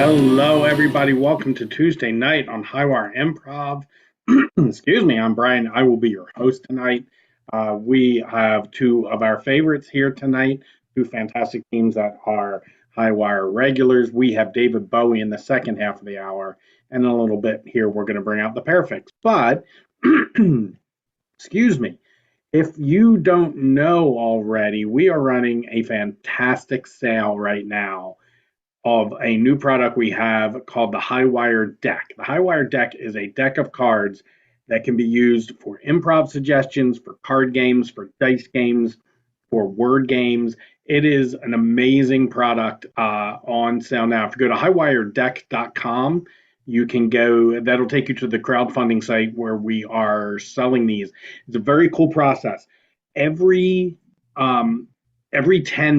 Hello, everybody. Welcome to Tuesday night on Highwire Improv. Excuse me, I'm Brian. I will be your host tonight. We have two of our favorites here tonight, two fantastic teams that are Highwire regulars. We have David Bowie in the second half of the hour, and in a little bit here, we're going to bring out the Perfects. But, excuse me, if you don't know already, we are running a fantastic sale right now of a new product we have called the Highwire deck. The Highwire deck is a deck of cards that can be used for improv suggestions, for card games, for dice games, for word games. It is an amazing product on sale now. If you go to highwiredeck.com, you can go, that'll take you to the crowdfunding site where we are selling these. It's a very cool process. Every 10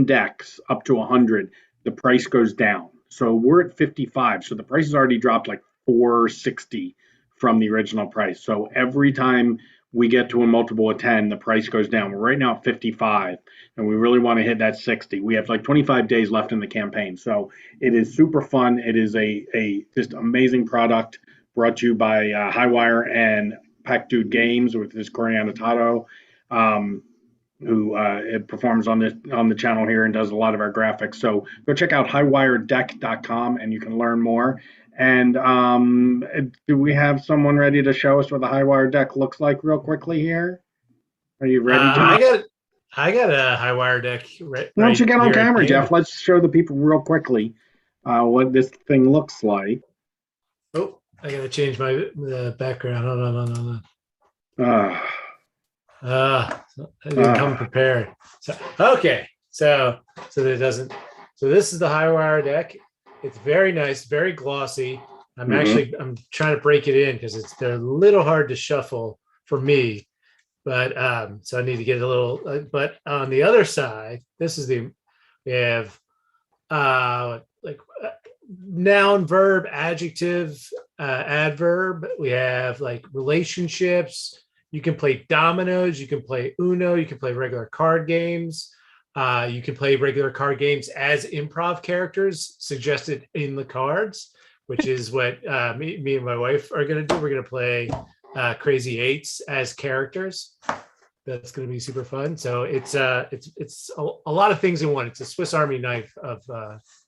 decks up to 100, the price goes down. So we're at 55. So the price has already dropped like 460 from the original price. So every time we get to a multiple of 10, the price goes down. We're right now at 55, and we really want to hit that 60. We have like 25 days left in the campaign. So it is super fun. It is a just amazing product brought to you by Highwire and Pack Dude Games with this Coriano Tato. Who performs on the channel here and does a lot of our graphics. So go check out highwiredeck.com and you can learn more. And do we have someone ready to show us what the Highwire deck looks like real quickly here? Are you ready, Jeff? I got a Highwire deck. Why don't you get on camera, Jeff? Let's show the people real quickly what this thing looks like. Oh, I gotta change the background. Hold on. I didn't come prepared. So this is the Highwire deck. It's very nice, very glossy. I'm trying to break it in because they're a little hard to shuffle for me, but so I need to get a little. But on the other side, we have noun, verb, adjective, adverb. We have like relationships. You can play dominoes, you can play Uno, you can play regular card games. You can play regular card games as improv characters suggested in the cards, which is what me and my wife are going to do. We're going to play Crazy Eights as characters. That's going to be super fun. So it's a lot of things in one. It's a Swiss Army knife of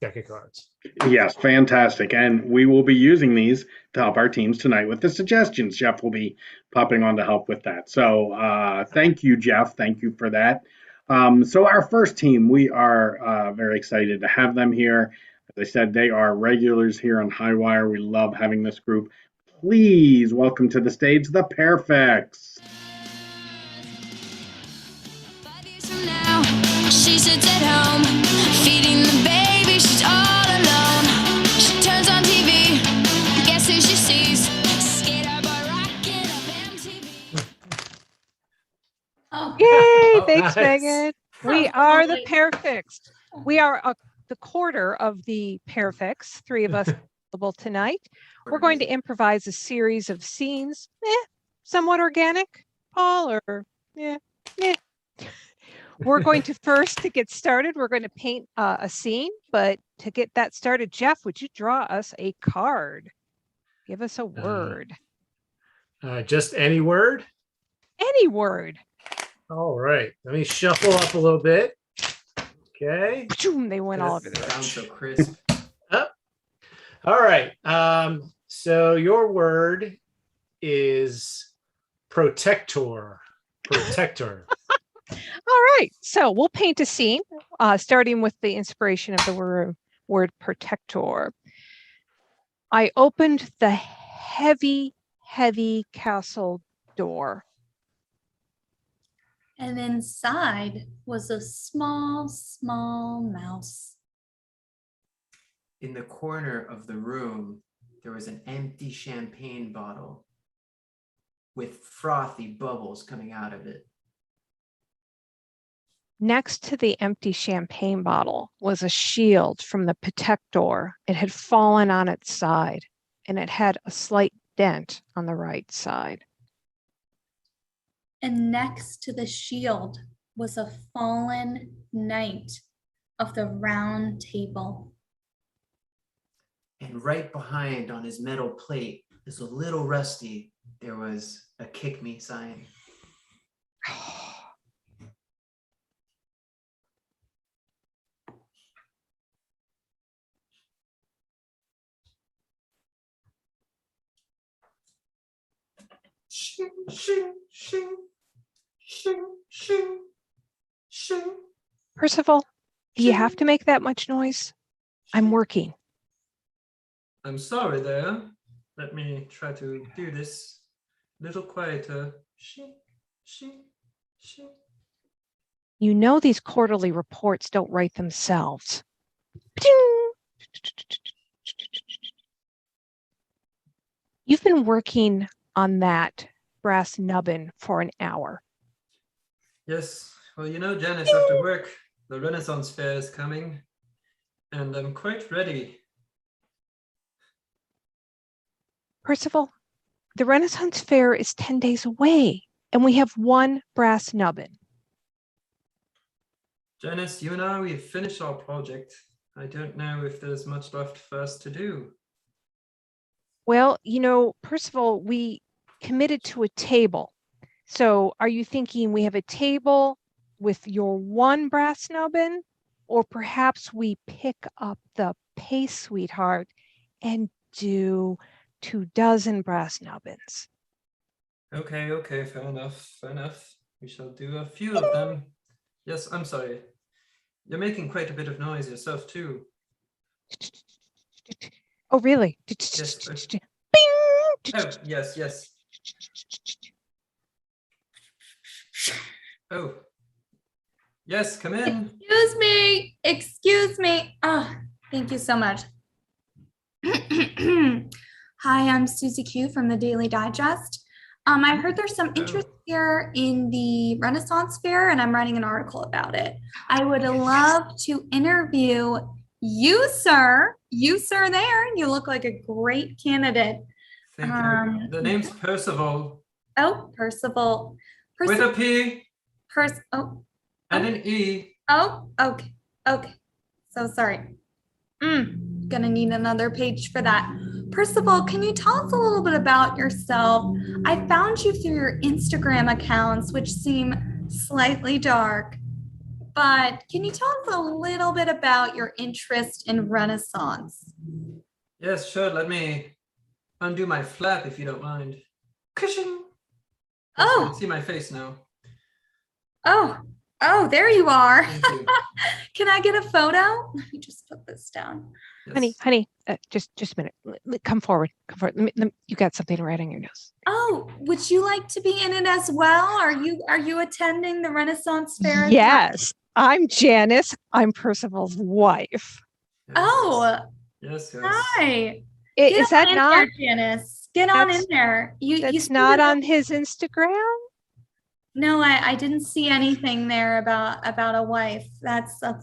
deck of cards. Yes, fantastic. And we will be using these to help our teams tonight with the suggestions. Jeff will be popping on to help with that. So thank you, Jeff. Thank you for that. So our first team, we are very excited to have them here. As I said, they are regulars here on Highwire. We love having this group. Please welcome to the stage the Perfects. She sits at home, feeding the baby, she's all alone. She turns on TV, guess who she sees? Skater boy rocking up MTV. Yay, thanks, Nice. Megan. We are the Perfects. We are the quarter of the Perfects, three of us available tonight. We're going to improvise a series of scenes, somewhat organic, Paul, or We're going to to get started, we're going to paint a scene, but to get that started, Jeff, would you draw us a card? Give us a word. Just any word? Any word. All right. Let me shuffle up a little bit. Okay. They went all over the room. Sounds so crisp. All right. So your word is protector. Protector. All right, so we'll paint a scene, starting with the inspiration of the word protector. I opened the heavy, heavy castle door. And inside was a small, small mouse. In the corner of the room, there was an empty champagne bottle with frothy bubbles coming out of it. Next to the empty champagne bottle was a shield from the protector. It had fallen on its side, and it had a slight dent on the right side. And next to the shield was a fallen knight of the round table. And right behind on his metal plate, is a little rusty, there was a kick me sign. Shing, shing, shing, shing, shing, shing. Percival, do you have to make that much noise? I'm working. I'm sorry there. Let me try to do this a little quieter. Shing, shing, shing. You know these quarterly reports don't write themselves. Ding! You've been working on that brass nubbin for an hour. Yes, well, you know, Janice, after work, the Renaissance Fair is coming, and I'm quite ready. Percival, the Renaissance Fair is 10 days away, and we have one brass nubbin. Janice, you and I, we've finished our project. I don't know if there's much left for us to do. Well, you know, Percival, we committed to a table. So are you thinking we have a table with your one brass nubbin, or perhaps we pick up the pace, sweetheart, and do 24 brass nubbins? Okay, okay, fair enough, fair enough. We shall do a few of them. Yes, I'm sorry. You're making quite a bit of noise yourself, too. Oh, really? Yes, Bing! oh, yes, yes. Oh, yes, come in. Excuse me. Excuse me. Oh, thank you so much. Hi, I'm Susie Q from the Daily Digest. I heard there's some interest here in the Renaissance Fair, and I'm writing an article about it. I would love to interview you, sir. You, sir, there. You look like a great candidate. Thank you. The name's Percival. Oh, Percival. With a P Oh, and an E. oh, okay. Okay. So sorry. Gonna need another page for that. Percival, can you tell us a little bit about yourself? I found you through your Instagram accounts, which seem slightly dark, but can you tell us a little bit about your interest in Renaissance? Yes, sure. Let me undo my flap if you don't mind. Cushing. Yes, you can see my face now. Oh, there you are. Thank you. Can I get a photo? Let me just put this down. Yes. Honey, just a minute. Come forward. Come forward. You got something right on your nose. Oh, would you like to be in it as well? Are you attending the Renaissance Fair? Yes, I'm Janice. I'm Percival's wife. Yes. Oh, Yes, yes. hi. Is that in not? there, Janice? Get on in That's- there. You That's see not the- on his Instagram. No, I didn't see anything there about a wife. That's a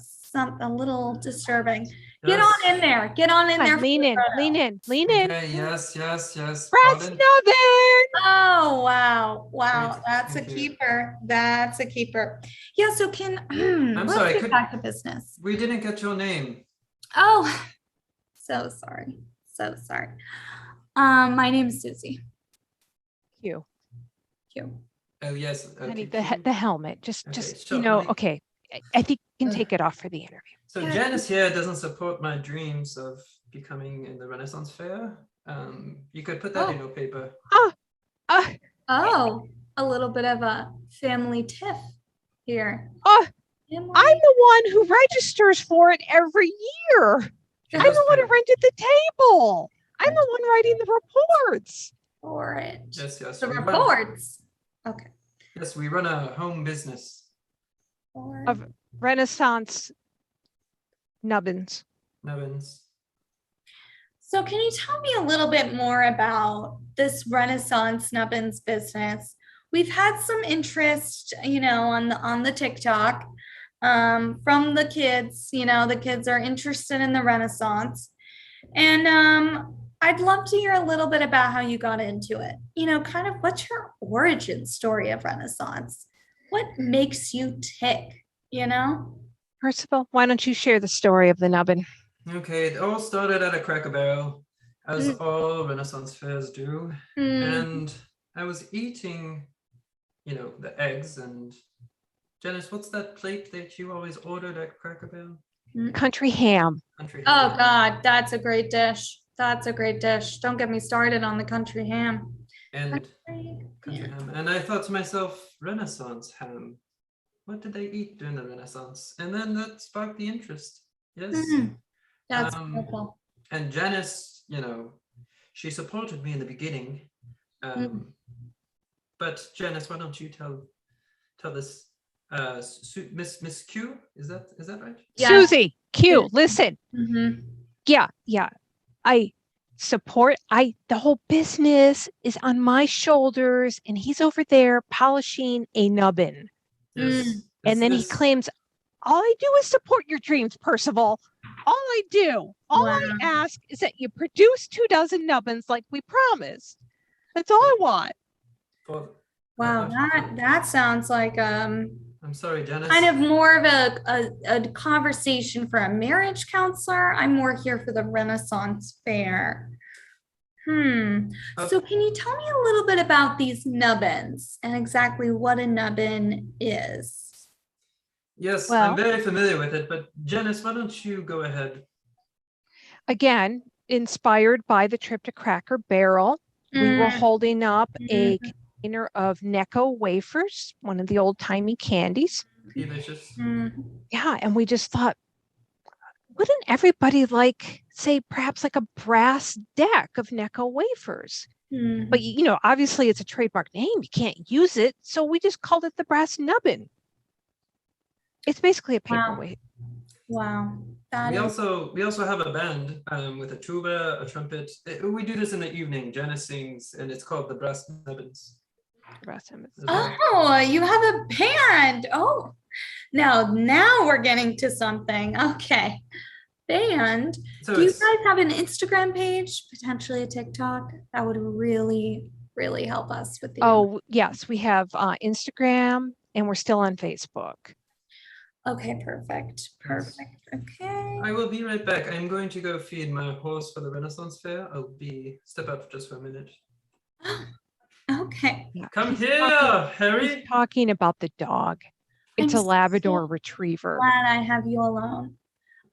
little disturbing. Get Yes. on in there. Get on in there. Lean for the in, photo. lean in, lean in. Okay, yes. Brass Pardon? nubbin. Oh, wow. Great, That's a thank you. keeper. That's a keeper. Yeah, so let's sorry, get back to business. We didn't get your name. Oh, so sorry. So sorry. My name is Susie. You, Q. Oh, yes. honey, Okay. the helmet. Okay, Just sure, you know. honey. Okay, I think you can take it off for the interview. So Janice here doesn't support my dreams of becoming in the Renaissance Fair. You could put that in your paper. Oh, a little bit of a family tiff here. I'm the one who registers for it every year. I'm the one who rented the table. I'm the one writing the reports. For it. Yes. The we run- reports. Okay. Yes, we run a home business. Of Renaissance nubbins. Nevins. So can you tell me a little bit more about this Renaissance Nubbins business? We've had some interest, on the TikTok from the kids. The kids are interested in the Renaissance. And I'd love to hear a little bit about how you got into it. Kind of what's your origin story of Renaissance? What makes you tick, Percival, why don't you share the story of the nubbin? Okay, it all started at a Cracker Barrel, as Mm. all Renaissance fairs do. Mm. And I was eating, the eggs. And Janice, what's that plate that you always ordered at Cracker Barrel? Country ham. Country Oh ham. God, that's a great dish. That's a great dish. Don't get me started on the country ham. And Country ham. And I thought to myself, Renaissance ham. What did they eat during the Renaissance? And then that sparked the interest. Yes. That's Um, wonderful. And Janice, she supported me in the beginning. But Janice, why don't you tell this Miss Q? Is that right? Yeah. Susie, Q, listen. Mhm. Yeah. I support. The whole business is on my shoulders, and he's over there polishing a nubbin. Yes. And then he claims, all I do is support your dreams, Percival. All Wow. I ask is that you produce 24 nubbins like we promised. That's all I want. Wow, that sounds like I'm sorry, Janice. kind of more of a conversation for a marriage counselor. I'm more here for the Renaissance fair. So can you tell me a little bit about these nubbins and exactly what a nubbin is? Yes, Well- I'm very familiar with it, but Janice, why don't you go ahead? Again, inspired by the trip to Cracker Barrel, we were holding up a container of Necco wafers, one of the old-timey candies. Delicious. Yeah, and we just thought, wouldn't everybody like, say, perhaps like a brass deck of Necco wafers? But obviously it's a trademark name. You can't use it, so we just called it the brass nubbin. It's basically a paperweight. Wow. We also have a band with a tuba, a trumpet. We do this in the evening. Janice sings, and it's called the Brass Nubbins. Brass nubbins. Oh, you have a band. Oh, now we're getting to something. Okay. Band. So Do you it's- guys have an Instagram page, potentially a TikTok? That would really, really help us with the. Oh, yes, we have Instagram, and we're still on Facebook. Okay, perfect. Okay. I will be right back. I'm going to go feed my horse for the Renaissance fair. Step out just for a minute. Okay. Yeah, Come he's here, talking- Harry. He's talking about the dog. It's I'm a Labrador so Retriever. Glad I have you alone.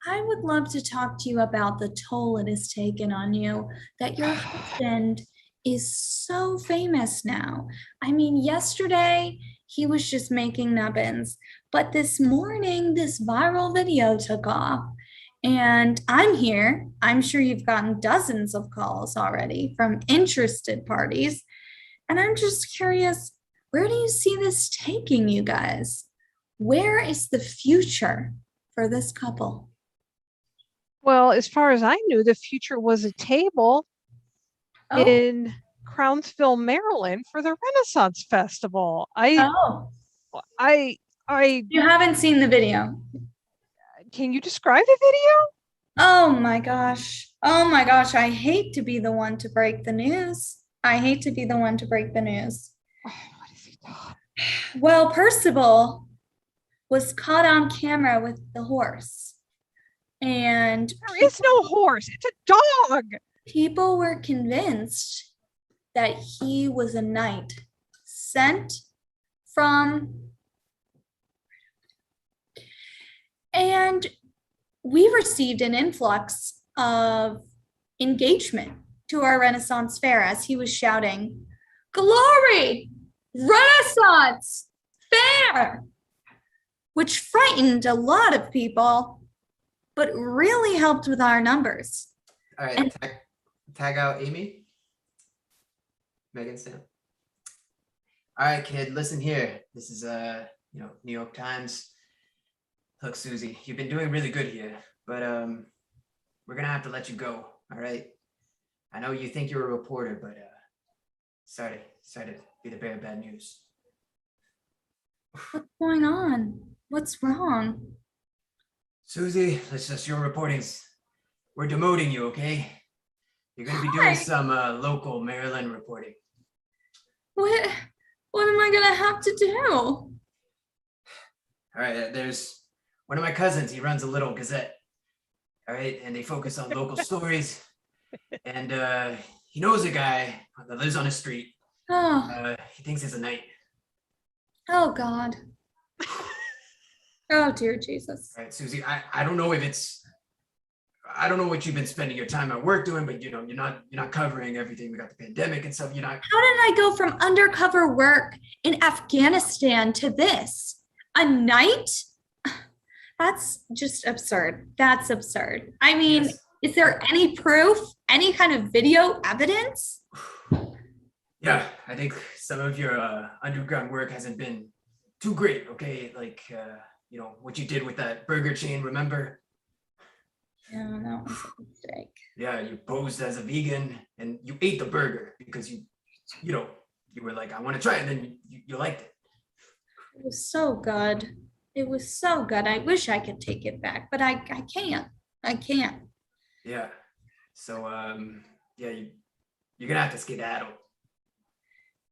I would love to talk to you about the toll it has taken on you, that your husband is so famous now. I mean, yesterday he was just making nubbins, but this morning this viral video took off. And I'm here. I'm sure you've gotten dozens of calls already from interested parties. And I'm just curious, where do you see this taking you guys? Where is the future for this couple? Well, as far as I knew, the future was a table Oh, in Crownsville, Maryland for the Renaissance Festival. oh, you haven't seen the video. Can you describe the video? Oh my gosh. Oh my gosh. I hate to be the one to break the news. Oh, what is he talking? Well, Percival was caught on camera with the horse. And There is no horse. It's a dog. people were convinced that he was a knight sent from. And we received an influx of engagement to our Renaissance fair as he was shouting, "Glory! Renaissance fair!" which frightened a lot of people, but really helped with our numbers. All right, tag out Amy. Megan, Sam. All right, kid, listen here. This is New York Times. Look, Susie, you've been doing really good here, but we're gonna have to let you go. All right. I know you think you're a reporter, but sorry to be the bearer of bad news. What's going on? What's wrong? Susie, let's just your reporting's. We're demoting you, okay? You're gonna be doing Why? some local Maryland reporting. What am I gonna have to do? All right, there's one of my cousins. He runs a little gazette, All right, and they focus on local stories. And he knows a guy that lives on a street. Oh, He thinks he's a knight. oh God. Oh dear Jesus. All right, Susie, I don't know if it's, I don't know what you've been spending your time at work doing, but you're not covering everything. We got the pandemic and stuff. You're not. How did I go from undercover work in Afghanistan to this? A night? That's just absurd. That's absurd. I mean, Yes. is there any proof? Any kind of video evidence? Yeah, I think some of your underground work hasn't been too great. Okay, like what you did with that burger chain. Remember? Yeah, that was a mistake. Yeah, you posed as a vegan and you ate the burger because you were like, I want to try it, and then you liked it. It was so good. It was so good. I wish I could take it back, but I can't. I can't. Yeah. So yeah, you're gonna have to skedaddle.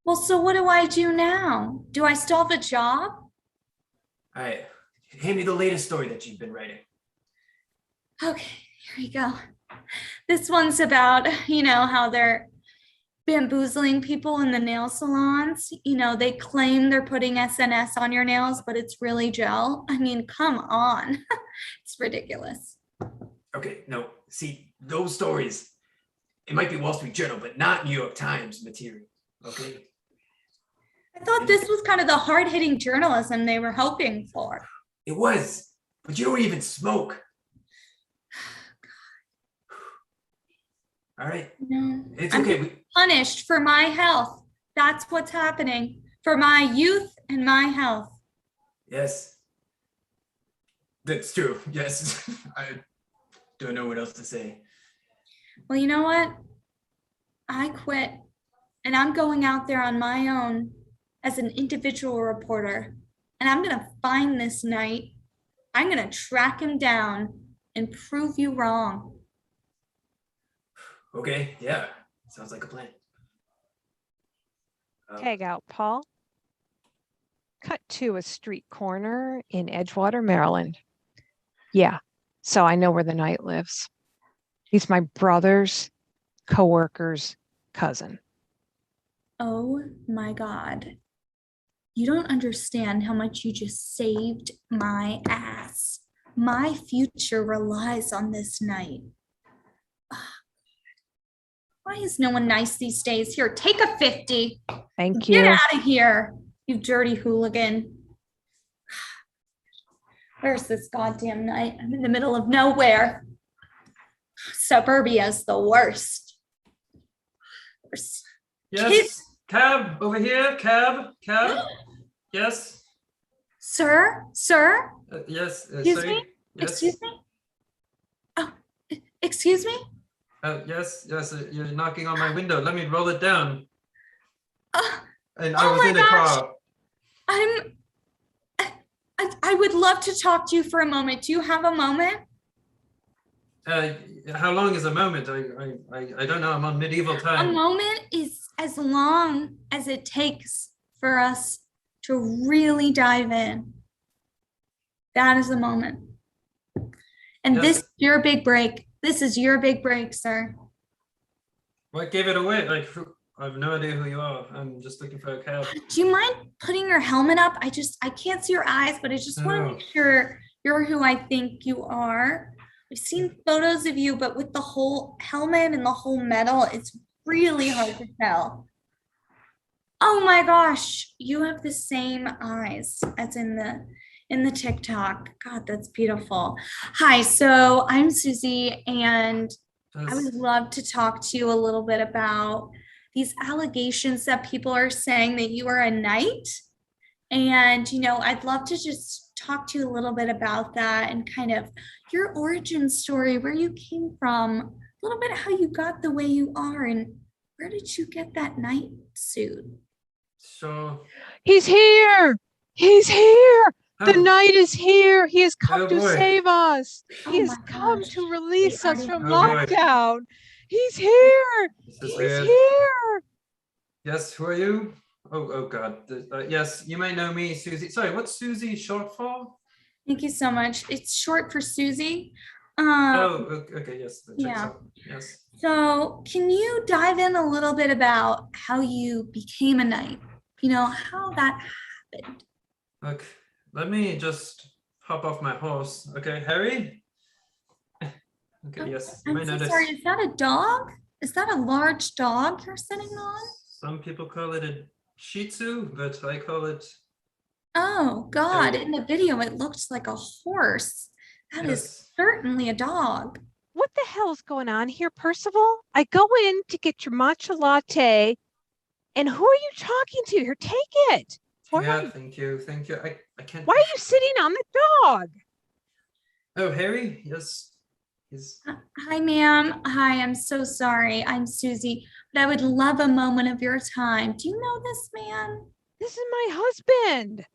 Well, so what do I do now? Do I still have a job? All right, hand me the latest story that you've been writing. Okay, here we go. This one's about, how they're bamboozling people in the nail salons. They claim they're putting SNS on your nails, but it's really gel. I mean, come on. It's ridiculous. Okay, no, see, those stories, it might be Wall Street Journal, but not New York Times material, okay? I thought this was kind of the hard-hitting journalism they were hoping for. It was, but you don't even smoke. All right, No, it's I'm okay. punished for my health. That's what's happening. For my youth and my health. Yes, that's true. Yes, I don't know what else to say. Well, you know what? I quit and I'm going out there on my own as an individual reporter. And I'm going to find this knight. I'm going to track him down and prove you wrong. Okay, yeah, sounds like a plan. Tag out, Paul. Cut to a street corner in Edgewater, Maryland. Yeah, so I know where the knight lives. He's my brother's coworker's cousin. Oh my God. You don't understand how much you just saved my ass. My future relies on this night. Why is no one nice these days? Here, take a 50. Thank Get you. out of here, you dirty hooligan. Where's this goddamn night? I'm in the middle of nowhere. Suburbia's the worst. Yes, Kids. cab over here, cab. Yes, Sir? yes. Excuse sorry. me? Yes. Excuse me? Oh, excuse me? Yes. You're knocking on my window. Let me roll it down. And I oh was my in a gosh. car. I would love to talk to you for a moment. Do you have a moment? How long is a moment? I don't know. I'm on medieval A time. moment is as long as it takes for us to really dive in. That is a moment. And Yes. this is your big break. This is your big break, sir. What gave it away? I have no idea who you are. I'm just looking for a cab. Do you mind putting your helmet up? I can't see your eyes, but I just want to No. make sure you're who I think you are. I've seen photos of you, but with the whole helmet and the whole metal, it's really hard to tell. Oh my gosh, you have the same eyes as in the TikTok. God, that's beautiful. Hi, so I'm Susie, and I would love to talk to you a little bit about these allegations that people are saying that you are a knight. And, I'd love to just talk to you a little bit about that and kind of your origin story, where you came from, a little bit how you got the way you are, and where did you get that knight suit? So, He's here. He's here. The oh, knight is here. He has come Oh, to boy. save us. Oh He has my come gosh. to release us already- from Oh, boy. lockdown. He's here. this is He's weird. here. Yes, who are you? Oh God. Yes, you may know me, Susie. Sorry, what's Susie short for? Thank you so much. It's short for Susie. Okay, yes, that checks yeah. out. Yes. So, can you dive in a little bit about how you became a knight? You know, how that happened. Look, let me just hop off my horse. Okay, Harry? Okay, yes, you I'm may so notice sorry. Is that a dog? Is that a large dog you're sitting on? some people call it a Shih Tzu, but I call it Oh, God. Harry. In the video, it looked like a horse. That is Yes. certainly a dog. What the hell is going on here, Percival? I go in to get your matcha latte, and who are you talking to? Here, take it. Yeah, thank you, thank you. I can't. Why are you sitting on the dog? Oh, Harry? Yes. He's Hi, ma'am. Hi, I'm so sorry. I'm Susie, but I would love a moment of your time. Do you know this man? This is my husband.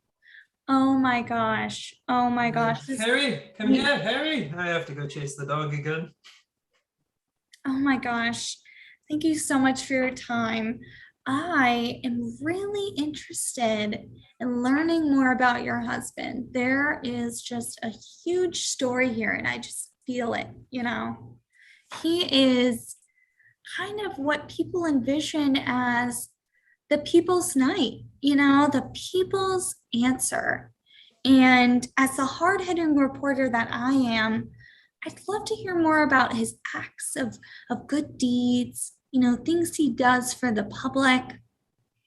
Oh my gosh. Oh my gosh. Harry, come me- here, Harry. I have to go chase the dog again. Oh my gosh. Thank you so much for your time. I am really interested in learning more about your husband. There is just a huge story here, and I just feel it, you know. He is kind of what people envision as the people's night, you know, the people's answer. And as the hard-hitting reporter that I am, I'd love to hear more about his acts of good deeds, you know, things he does for the public,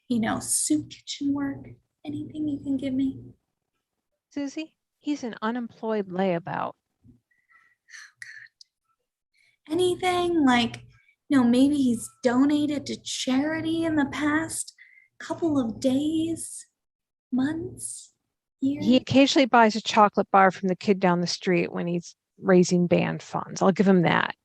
you know, soup kitchen work, anything you can give me. Susie, he's an unemployed layabout. Anything like, you know, maybe he's donated to charity in the past couple of days, months, years. He occasionally buys a chocolate bar from the kid down the street when he's raising band funds. I'll give him that.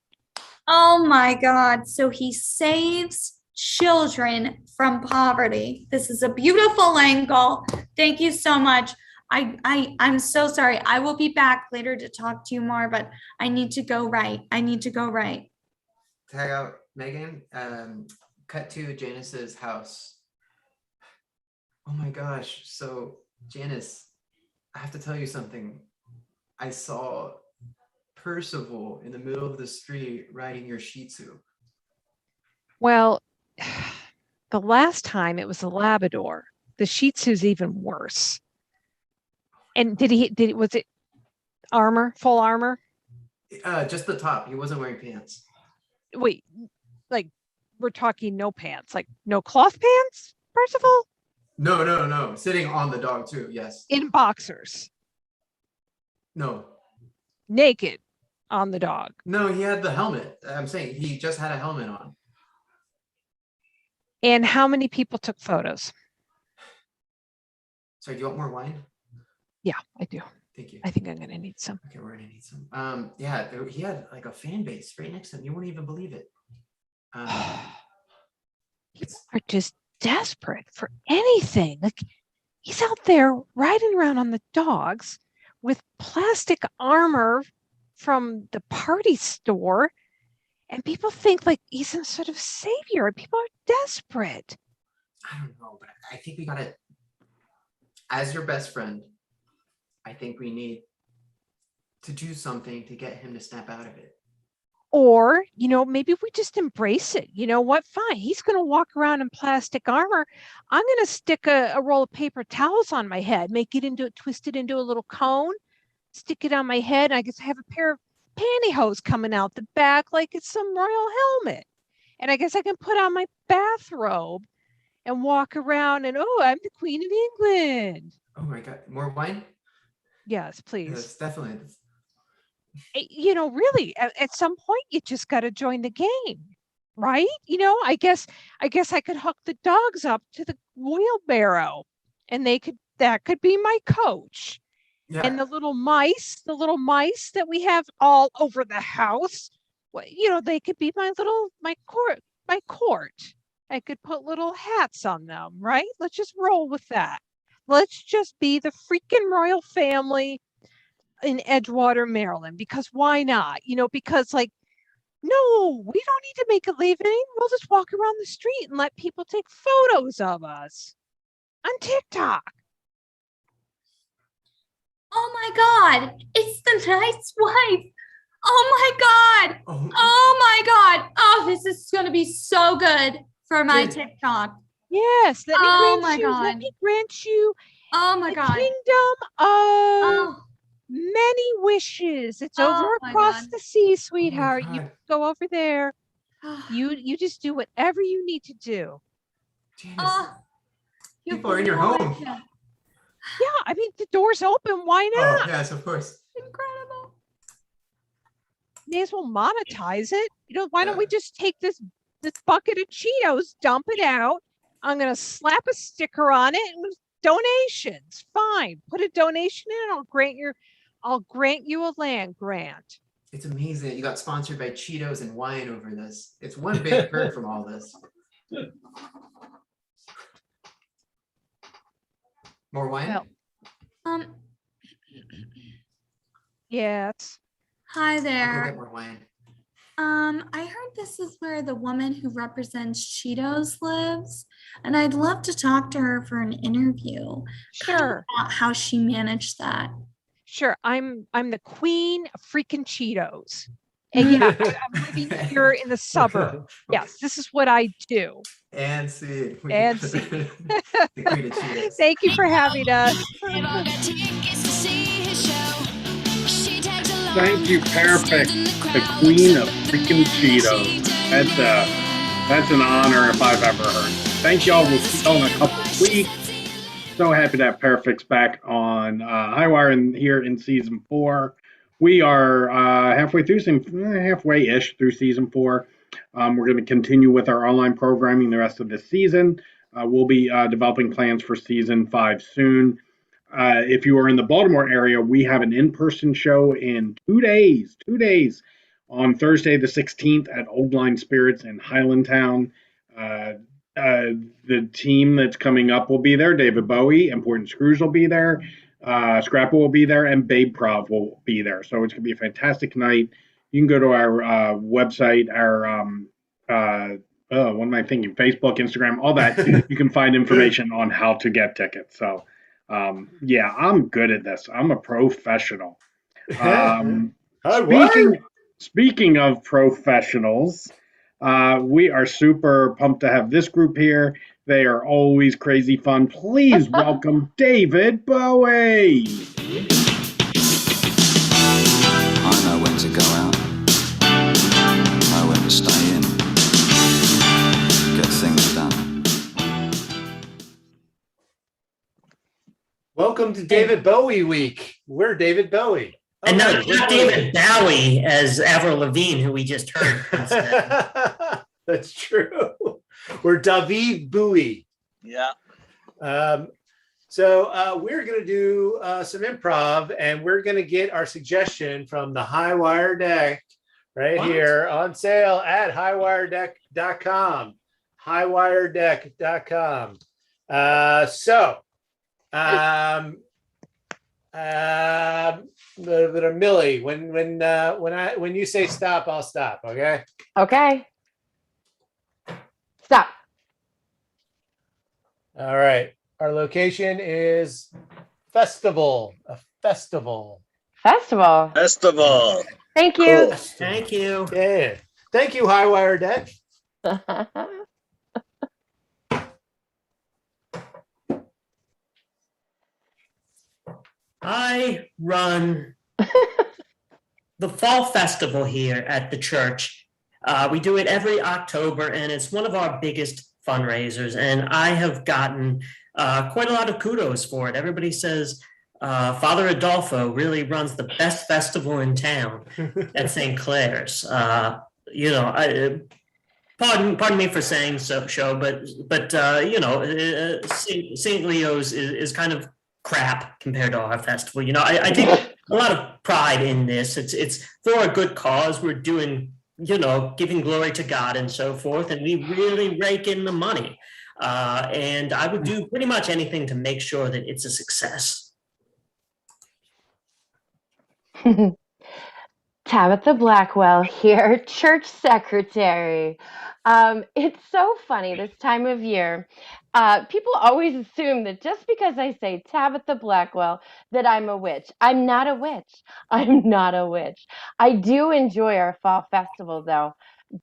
Oh my God. So he saves children from poverty. This is a beautiful angle. Thank you so much. I'm so sorry. I will be back later to talk to you more, but I need to go right. I need to go right. Tag out Megan. Cut to Janice's house. Oh my gosh. So Janice, I have to tell you something. I saw Percival in the middle of the street riding your Shih Tzu. Well, the last time it was a Labrador. The Shih Tzu's even worse. And was it armor, full armor? Just the top. He wasn't wearing pants. Wait, like we're talking no pants, like no cloth pants, Percival? No. Sitting on the dog too. Yes. In boxers, No. naked on the dog. No, he had the helmet. I'm saying he just had a helmet on. And how many people took photos? Sorry, do you want more wine? Yeah, I do. Thank you. I think I'm gonna need some. Okay, we're gonna need some. Yeah, he had like a fan base right next to him. You won't even believe it. People are just desperate for anything. Like he's out there riding around on the dogs with plastic armor from the party store, and people think like he's some sort of savior. People are desperate. I don't know, but I think we gotta, as your best friend, I think we need to do something to get him to snap out of it. Or, maybe we just embrace it. You know what? Fine. He's going to walk around in plastic armor. I'm going to stick a roll of paper towels on my head, twist it into a little cone, stick it on my head. I guess I have a pair of pantyhose coming out the back like it's some royal helmet. And I guess I can put on my bathrobe and walk around and, oh, I'm the Queen of England. Oh my God, more wine? Yes, please. Yes, definitely. Really, at some point, you just got to join the game, right? I guess I could hook the dogs up to the wheelbarrow, and that could be my coach. Yeah. And the little mice that we have all over the house, they could be my court. I could put little hats on them, right? Let's just roll with that. Let's just be the freaking royal family in Edgewater, Maryland, because why not? Because no, we don't need to make a living. We'll just walk around the street and let people take photos of us on TikTok. Oh my God, it's the knight's wife. Oh my God. Oh my God. Oh, this is going to be so good for my Dude. TikTok. Yes, let me Oh grant my you, let God. me grant you Oh my the God. kingdom of Oh, many wishes. It's over oh my across God. the sea, sweetheart. You God. go over there. Oh, You just do whatever you need to do. Janice, oh, you have People are in your no home. idea. Yeah, I mean the door's open. Why not? Oh, yes, of course. Incredible. May as well monetize it. Why don't Yeah. we just take this bucket of Cheetos, dump it out? I'm gonna slap a sticker on it and donations. Fine. Put a donation in, I'll grant you a land grant. It's amazing that you got sponsored by Cheetos and wine over this. It's one big perk from all this. More wine? Well, Um, yes. hi I'll go there. get more wine. I heard this is where the woman who represents Cheetos lives, and I'd love to talk to her for an interview. Kind of Sure. about how she managed that. Sure. I'm the queen of freaking Cheetos. And yeah, I'm living here in the suburb. Yes, this is what I do. And see. And see. The queen of Cheetos. Thank you for having us. They've all got tickets to see his show. She tags along. Thank you, Perfect, Stands in the crowd, queen looks of up at the freaking man she Cheetos. turned That's an honor if I've ever heard. Thank y'all. We'll see y'all in a couple of weeks. So happy to have Perfects back on Highwire and here in season 4. We are halfway-ish through season 4. We're going to continue with our online programming the rest of this season. We'll be developing plans for season 5 soon. If you are in the Baltimore area, we have an in-person show in 2 days. 2 days on Thursday the 16th at Old Line Spirits in Highlandtown. The team that's coming up will be there. David Bowie, Important Screws will be there. Scrapple will be there, and Babe Prov will be there. So it's going to be a fantastic night. You can go to our website, what am I thinking? Facebook, Instagram, all that. You can find information on how to get tickets. So, yeah, I'm good at this. I'm a professional. Speaking of professionals, we are super pumped to have this group here. They are always crazy fun. Please welcome David Bowie. I know when to go out, know when to stay in, get things done. Welcome to David Bowie Week. We're David Bowie. And Oh, not, we're not David Bowie as Avril Lavigne, who we just heard. That's true. We're David Bowie. Yeah. So we're going to do some improv, and we're going to get our suggestion from the Highwire Deck right here on sale at highwiredeck.com. Highwiredeck.com. Millie, when you say stop, I'll stop. Okay. Okay. Stop. All right. Our location is festival. A festival. Festival. Festival. Thank you. Thank you. Yeah. Thank you, Highwire Deck. I run the fall festival here at the church. We do it every October, and it's one of our biggest fundraisers. And I have gotten quite a lot of kudos for it. Everybody says Father Adolfo really runs the best festival in town at St. Clair's. Pardon me for saying so, but St. Leo's is kind of crap compared to our festival. I take a lot of pride in this. It's for a good cause. We're doing, giving glory to God and so forth, and we really rake in the money. And I would do pretty much anything to make sure that it's a success. Tabitha Blackwell here, church secretary. It's so funny this time of year. People always assume that just because I say Tabitha Blackwell, that I'm a witch. I'm not a witch. I'm not a witch. I do enjoy our fall festival, though.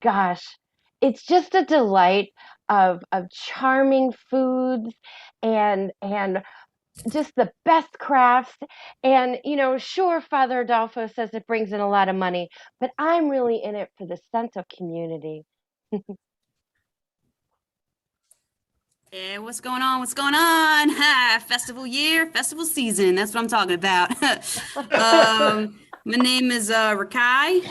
Gosh, it's just a delight of charming foods and just the best crafts. And, sure, Father Adolfo says it brings in a lot of money, but I'm really in it for the sense of community. Hey, what's going on? What's going on? Ha, festival year, festival season. That's what I'm talking about. My name is Rakai,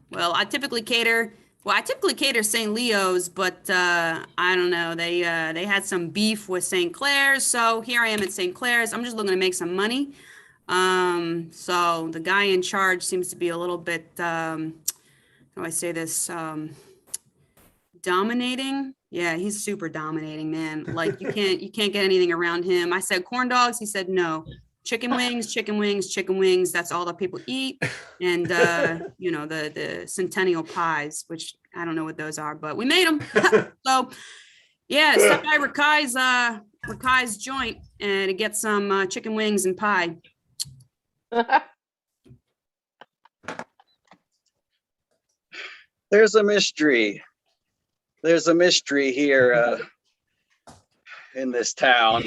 well, I typically cater. Well, I typically cater St. Leo's, but I don't know. They had some beef with St. Clair's, so here I am at St. Clair's. I'm just looking to make some money. So the guy in charge seems to be a little bit, how do I say this? Dominating. Yeah, he's super dominating, man. Like you can't get anything around him. I said corn dogs. He said no. Chicken wings, chicken wings, chicken wings. That's all that people eat. And the centennial pies, which I don't know what those are, but we made them. So yeah, stop by Rakai's joint and to get some chicken wings and pie. There's a mystery. There's a mystery here in this town.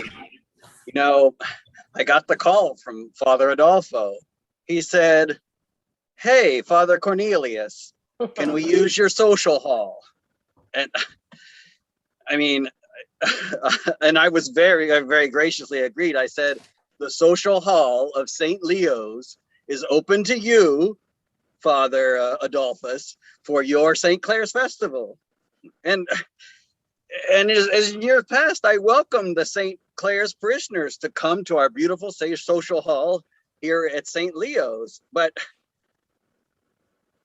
I got the call from Father Adolfo. He said, "Hey, Father Cornelius, can we use your social hall?" And I mean, and I was very graciously agreed. I said, "The social hall of St. Leo's is open to you, Father Adolphus, for your St. Clair's festival." And as in years past, I welcomed the St. Clair's parishioners to come to our beautiful social hall here at St. Leo's. But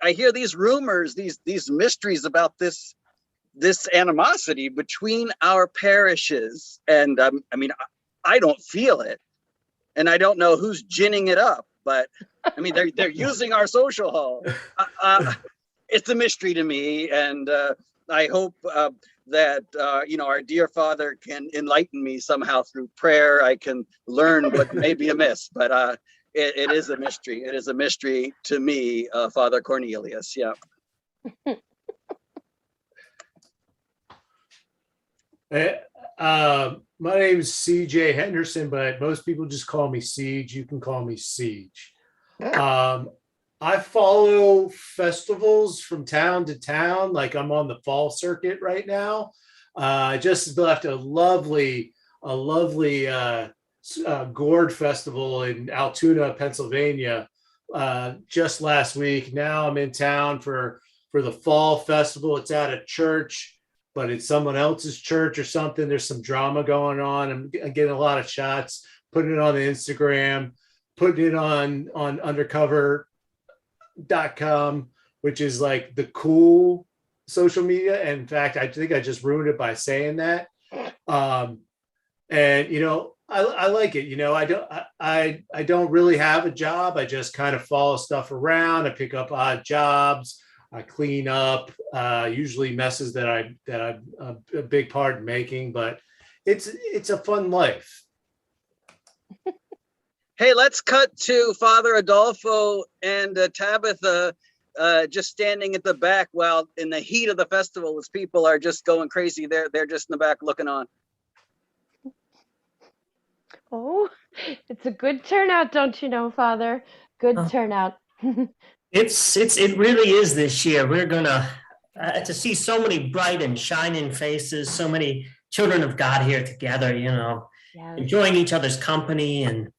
I hear these rumors, these mysteries about this animosity between our parishes. And I don't feel it. And I don't know who's ginning it up. But I mean, they're using our social hall. It's a mystery to me. And I hope that our dear Father can enlighten me somehow through prayer. I can learn what may be amiss, but it is a mystery. It is a mystery to me, Father Cornelius. Yeah. My name is CJ Henderson, but most people just call me Siege. You can call me Siege. I follow festivals from town to town. Like I'm on the fall circuit right now. I just left a lovely gourd festival in Altoona, Pennsylvania, just last week. Now I'm in town for the fall festival. It's at a church, but it's someone else's church or something. There's some drama going on. I'm getting a lot of shots, putting it on the Instagram, putting it on undercover.com, which is like the cool social media. And in fact, I think I just ruined it by saying that. I like it. I don't really have a job. I just kind of follow stuff around. I pick up odd jobs. I clean up, usually messes that I'm a big part in making, but it's a fun life. Hey, let's cut to Father Adolfo and Tabitha just standing at the back while in the heat of the festival as people are just going crazy. They're just in the back looking on. Oh, it's a good turnout, don't you know, Father? Good turnout. It really is this year. We're gonna to see so many bright and shining faces, so many children of God here together, Yes. enjoying each other's company and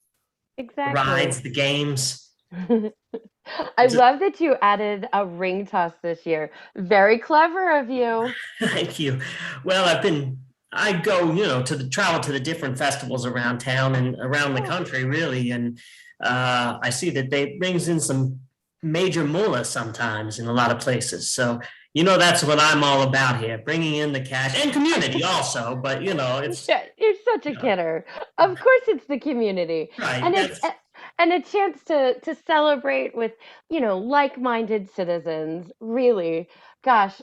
Exactly. rides, the games. I love that you added a ring toss this year. Very clever of you. Thank you. Well, I go, travel to the different festivals around town and around the country, really, and I see that they brings in some major moolah sometimes in a lot of places. So, that's what I'm all about here, bringing in the cash and community also. But you're such a kidder. Of course, it's the community, right. And and a chance to celebrate with, like-minded citizens. Really, gosh,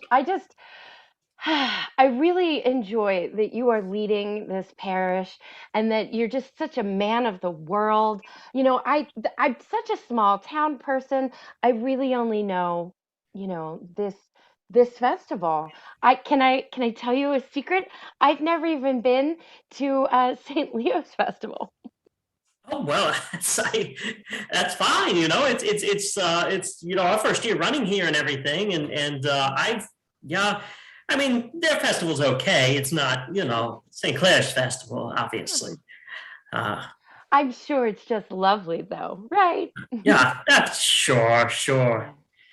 I really enjoy that you are leading this parish and that you're just such a man of the world. I'm such a small town person. I really only know, this festival. Can I tell you a secret? I've never even been to St. Leo's festival. Oh well, that's fine. It's our first year running here and everything, and yeah. I mean, their festival's okay. It's not St. Clair's festival, obviously. I'm sure it's just lovely, though, right? Yeah, that's sure.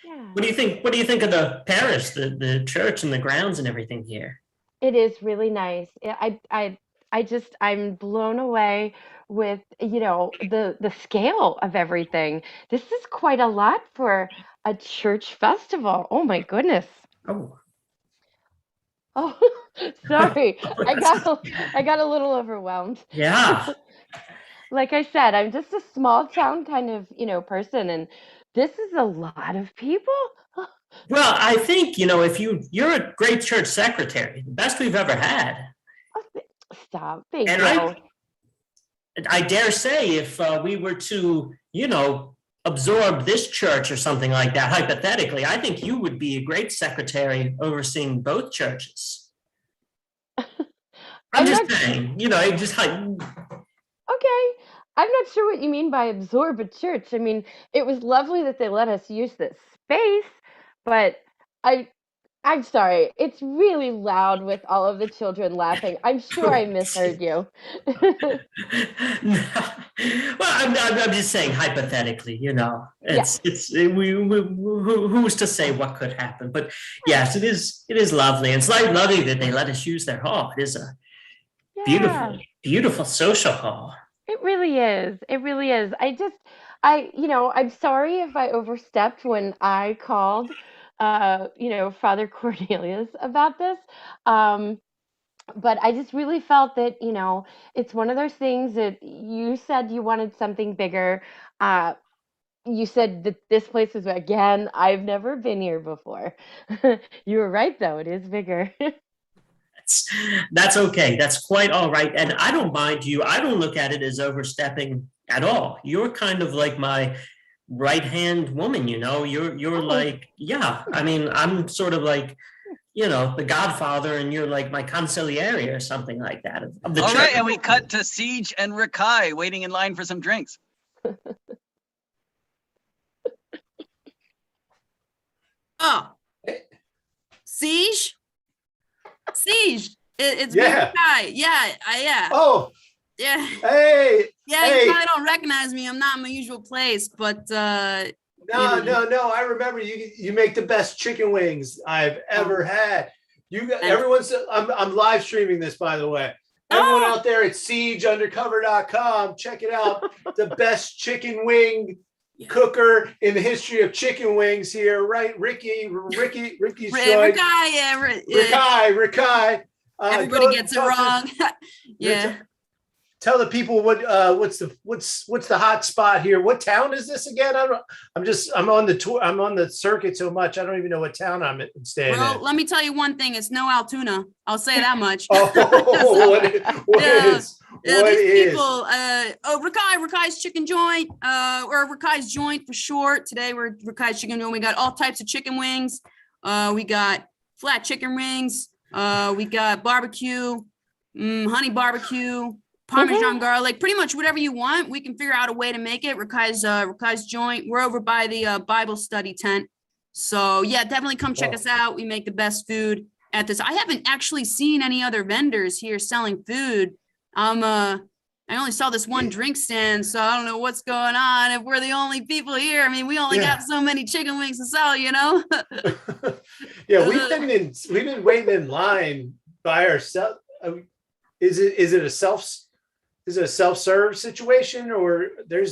Yeah. What do you think? What do you think of the parish, the church, and the grounds and everything here? It is really nice. I'm blown away with, the scale of everything. This is quite a lot for a church festival. Oh my goodness. Oh. Oh, sorry. I got a little overwhelmed. Yeah. Like I said, I'm just a small town kind of, person, and this is a lot of people. Well, I think, if you're a great church secretary, the best we've ever had. Stop. Thank And you. I dare say if we were to, absorb this church or something like that, hypothetically, I think you would be a great secretary overseeing both churches. I'm just saying, just like. Okay. I'm not sure what you mean by absorb a church. I mean, it was lovely that they let us use this space, but I'm sorry. It's really loud with all of the children laughing. I'm sure I misheard you. Well, I'm just saying hypothetically, who's to say what could happen? But yes, it is lovely. And it's lovely that they let us use their hall. It is a beautiful social hall. It really is. It really is. I'm sorry if I overstepped when I called, Father Cornelius about this. But I just really felt that, it's one of those things that you said you wanted something bigger. You said that this place is, again, I've never been here before. You were right, though. It is bigger. That's okay. That's quite all right. And I don't mind you. I don't look at it as overstepping at all. You're kind of like my right-hand woman, you're like, yeah, I mean, I'm sort of like, the godfather, and you're like my consigliere or something like that. Of the all church. right, and we cut to Siege and Rakai waiting in line for some drinks. Oh, Siege? It's Yeah. Rakai. Yeah. Oh. Yeah. Hey. Yeah, hey. you probably don't recognize me. I'm not in my usual place, but No. I remember you make the best chicken wings I've ever had. I'm live streaming this, by the way. Everyone out there at siegeundercover.com, check it out. The best chicken wing cooker in the history of chicken wings here, right? Ricky's joint. Rakai. Everybody gets it wrong. Yeah. Tell the people what's the hot spot here. What town is this again? I'm on the tour. I'm on the circuit so much I don't even know what town I'm staying in. Well, let me tell you one thing. It's no Altoona. I'll say that much. What is? People, Rakai's Chicken Joint, or Rakai's Joint for short. Today we're Rakai's Chicken Joint. We got all types of chicken wings. We got flat chicken rings. We got barbecue, honey barbecue, Parmesan garlic, pretty much whatever you want. We can figure out a way to make it. Rakai's Joint. We're over by the Bible study tent. So yeah, definitely come check us out. We make the best food at this. I haven't actually seen any other vendors here selling food. I only saw this one drink stand, so I don't know what's going on. If we're the only people here, I mean, we only got so many chicken wings to sell, Yeah, we've been waiting in line by ourselves. Is it a self-serve situation, or No,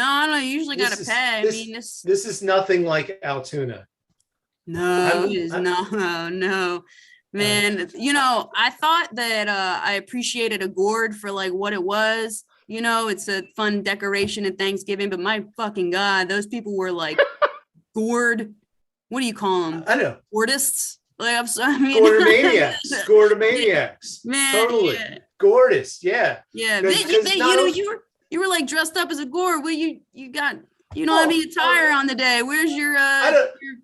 I don't usually got to pay. This is nothing like Altoona. No. Man, I thought that I appreciated a gourd for like what it was. It's a fun decoration at Thanksgiving, but my fucking God, those people were like gourd. What do you call them? I know. Gourdists? Like, I'm sorry. Gourdomaniacs. Man, Totally. yeah. Gordas. Yeah. Yeah. Because you were like dressed up as a gourd. Well, you got, what I mean, attire on the day. Where's your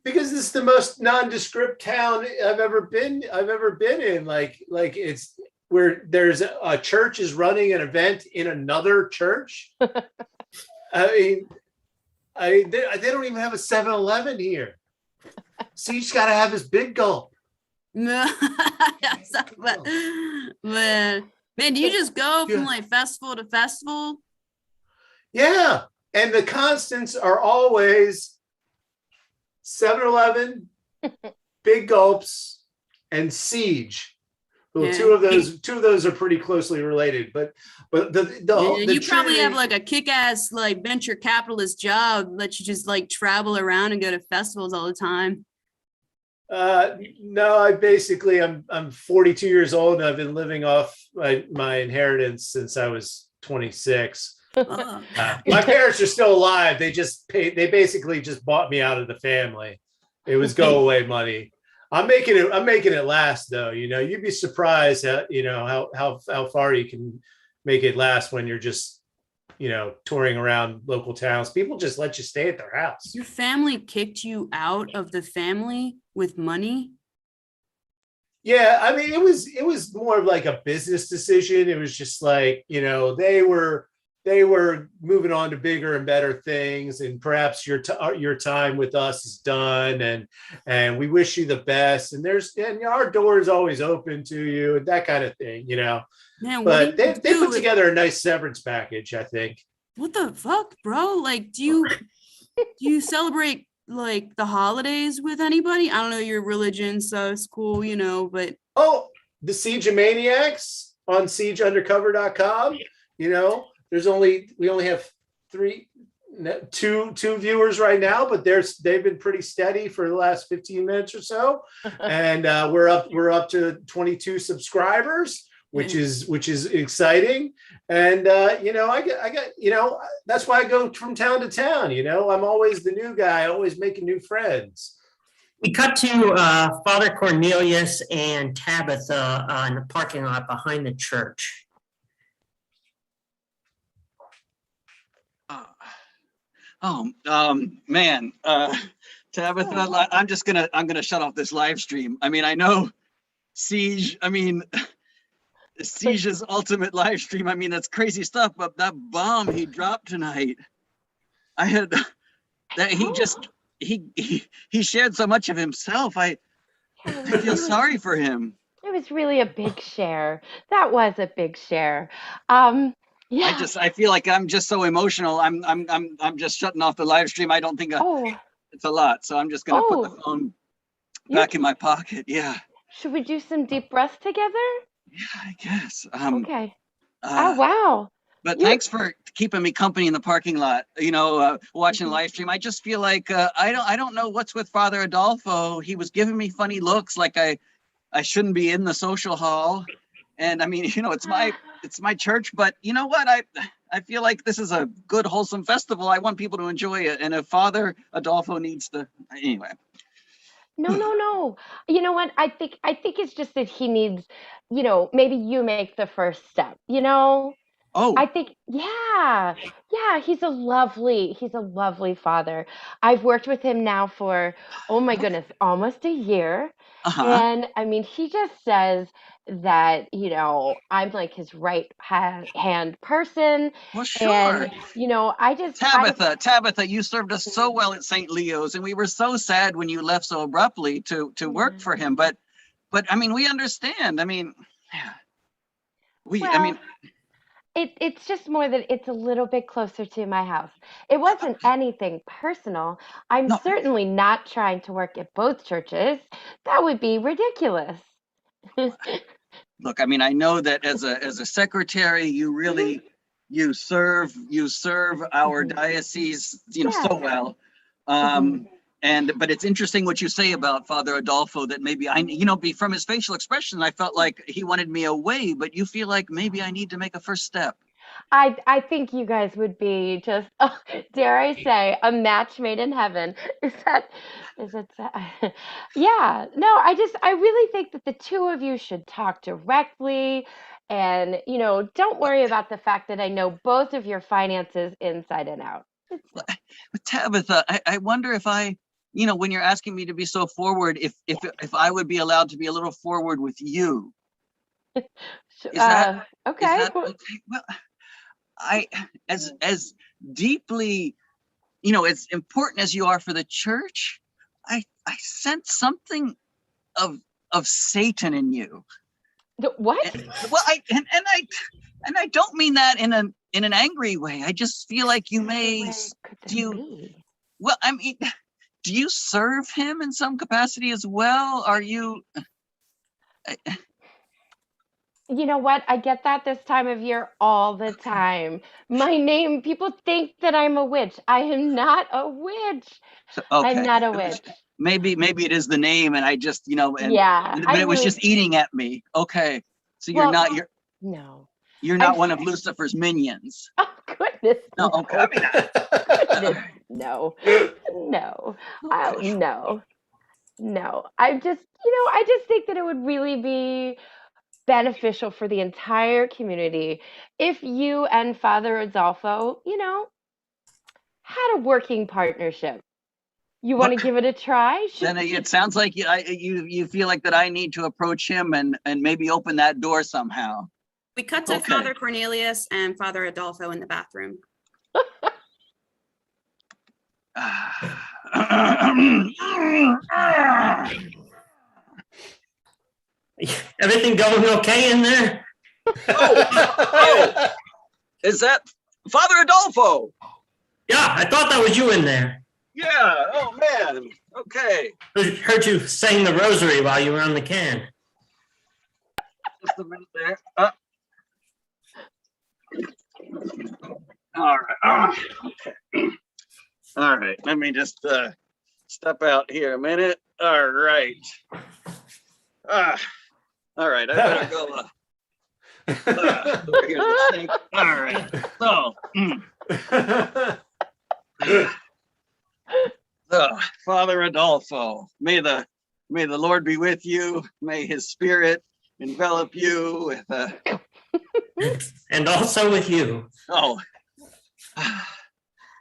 because this is the most nondescript town I've ever been in. Like it's where there's a church is running an event in another church. I mean, they don't even have a 7-Eleven here. So you just got to have his big gulp. Man, do you just go from like festival to festival? Yeah. And the constants are always 7-Eleven, big gulps, and Siege. Well, Yeah. two of those are pretty closely related, but you probably have like a kick-ass like venture capitalist job that you just like travel around and go to festivals all the time. No, I'm 42 years old and I've been living off my inheritance since I was 26. My parents are still alive. They basically just bought me out of the family. It was go away money. I'm making it last though. You'd be surprised how far you can make it last when you're just touring around local towns. People just let you stay at their house. Your family kicked you out of the family with money? Yeah, I mean, it was more of like a business decision. It was just like, they were moving on to bigger and better things, and perhaps your time with us is done, and we wish you the best. And our door is always open to you, and that kind of thing, Man, But they put together a nice severance package, I think. What the fuck, bro? Like, do you celebrate like the holidays with anybody? I don't know your religion, so it's cool, but the Siege of Maniacs on siegeundercover.com, we only have two viewers right now, but they've been pretty steady for the last 15 minutes or so. And we're up to 22 subscribers, which is exciting. And I got that's why I go from town to town. I'm always the new guy, always making new friends. We cut to Father Cornelius and Tabitha in the parking lot behind the church. Man, Tabitha, I'm gonna shut off this live stream. I mean, I know Siege's ultimate live stream. I mean, that's crazy stuff, but that bomb he dropped tonight, he shared so much of himself. I feel sorry for him. It was really a big share. That was a big share. Yeah. I feel like I'm just so emotional. I'm just shutting off the live stream. I don't think it's a lot. So I'm just gonna put the phone back in my pocket. Yeah. Should we do some deep breaths together? Yeah, I guess. Okay. Oh wow. But thanks for keeping me company in the parking lot, watching the live stream. I just feel like I don't know what's with Father Adolfo. He was giving me funny looks like I shouldn't be in the social hall. And I mean, it's my church, but you know what? I feel like this is a good, wholesome festival. I want people to enjoy it. And if Father Adolfo needs to, anyway. No. You know what? I think it's just that he needs, maybe you make the first step, Oh. I think, yeah, he's a lovely father. I've worked with him now for, oh my goodness, almost a year. And I mean, he just says that, I'm like his right hand person. Well, sure. And, I just. Tabitha, you served us so well at St. Leo's, and we were so sad when you left so abruptly to work for him. But I mean, we understand. I mean, It's just more that it's a little bit closer to my house. It wasn't anything personal. I'm certainly not trying to work at both churches. That would be ridiculous. Look, I mean, I know that as a secretary, you really you serve our diocese, so well. But it's interesting what you say about Father Adolfo, that maybe from his facial expression, I felt like he wanted me away, but you feel like maybe I need to make a first step. I think you guys would be just, oh, dare I say, a match made in heaven. Is it? Yeah. No, I really think that the two of you should talk directly, and don't worry about the fact that I know both of your finances inside and out. But Tabitha, I wonder if when you're asking me to be so forward, if I would be allowed to be a little forward with you. Is that okay? Is that okay? Well, as deeply, as important as you are for the church, I sense something of Satan in you. What? Well, I don't mean that in an angry way. I just feel like you may. Well, I mean, do you serve him in some capacity as well? Are you? You know what? I get that this time of year all the time. People think that I'm a witch. I am not a witch. Okay. I'm not a witch. Maybe it is the name, and I just, yeah. But it was just eating at me. Okay. So you're not no. You're not one of Lucifer's minions. Oh goodness. No. Okay. I mean, no. I just think that it would really be beneficial for the entire community if you and Father Adolfo, had a working partnership. You want to give it a try? Then it sounds like you feel like that I need to approach him and maybe open that door somehow. We cut to Father Cornelius and Father Adolfo in the bathroom. Everything going okay in there? Oh, is that Father Adolfo? Yeah, I thought that was you in there. Yeah. Oh man. Okay. Heard you saying the rosary while you were on the can. Just a minute there. All right. Okay. All right. Let me just step out here a minute. All right. All right. I better go. Over here to the sink. All right. So, Father Adolfo, may the Lord be with you. May His Spirit envelop you with and also with you. Oh,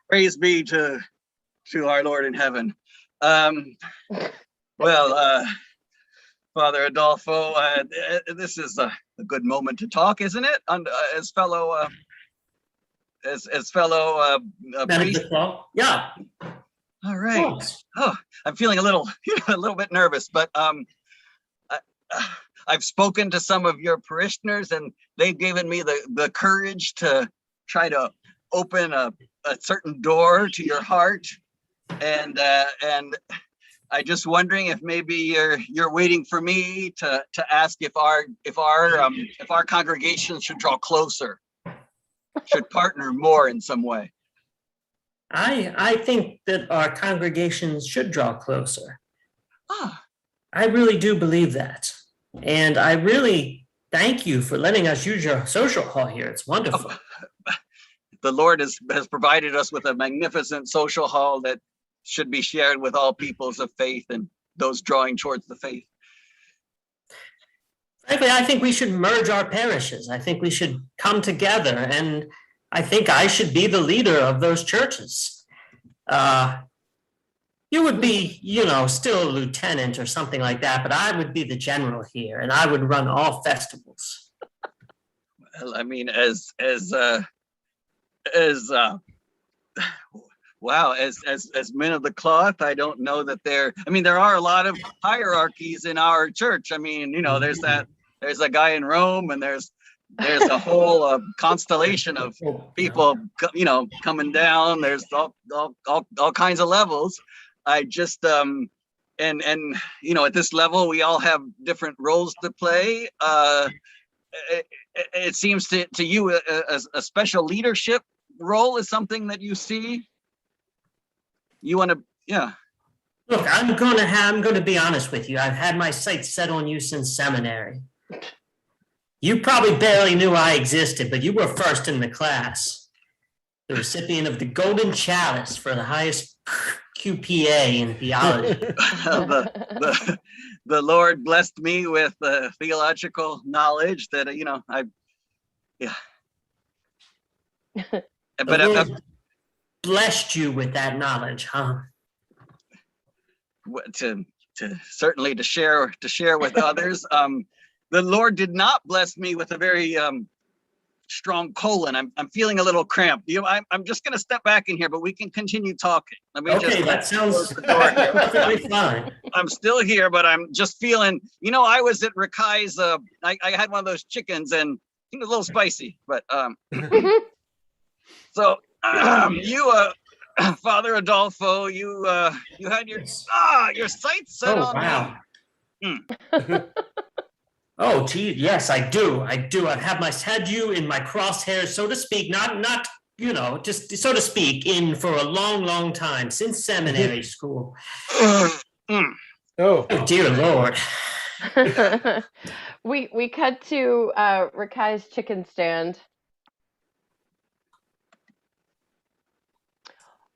praise be to our Lord in heaven. Well, Father Adolfo, this is a good moment to talk, isn't it? As fellow priest. Yeah. All right. Oh, I'm feeling a little bit nervous, but I've spoken to some of your parishioners, and they've given me the courage to try to open a certain door to your heart, and I just wondering if maybe you're waiting for me to ask if our congregation should draw closer, should partner more in some way. I think that our congregations should draw closer. Ah. I really do believe that. And I really thank you for letting us use your social hall here. It's wonderful. The Lord has provided us with a magnificent social hall that should be shared with all peoples of faith and those drawing towards the faith. Frankly, I think we should merge our parishes. I think we should come together, and I think I should be the leader of those churches. You would be, still a lieutenant or something like that, but I would be the general here, and I would run all festivals. Well, I mean, as men of the cloth, I don't know that there are a lot of hierarchies in our church. I mean, there's a guy in Rome, and there's a whole constellation of people, coming down. There's all kinds of levels. I just and at this level, we all have different roles to play. It seems to you a special leadership role is something that you see. You want to, yeah. Look, I'm gonna be honest with you. I've had my sights set on you since seminary. You probably barely knew I existed, but you were first in the class. The recipient of the Golden Chalice for the highest QPA in theology. The Lord blessed me with theological knowledge that But Lord blessed you with that knowledge, huh? to certainly to share with others. The Lord did not bless me with a very strong colon. I'm feeling a little cramped. I'm just going to step back in here, but we can continue talking. Let me that sounds perfectly fine. I'm still here, but I'm just feeling. I was at Rakai's. I had one of those chickens, and it was a little spicy. But so you, Father Adolfo, you had your sights set on me. Oh, gee, yes, I do. I've had you in my crosshairs, so to speak, not just so to speak, in for a long, long time, since seminary school. Oh, dear Lord. We cut to Rakai's chicken stand.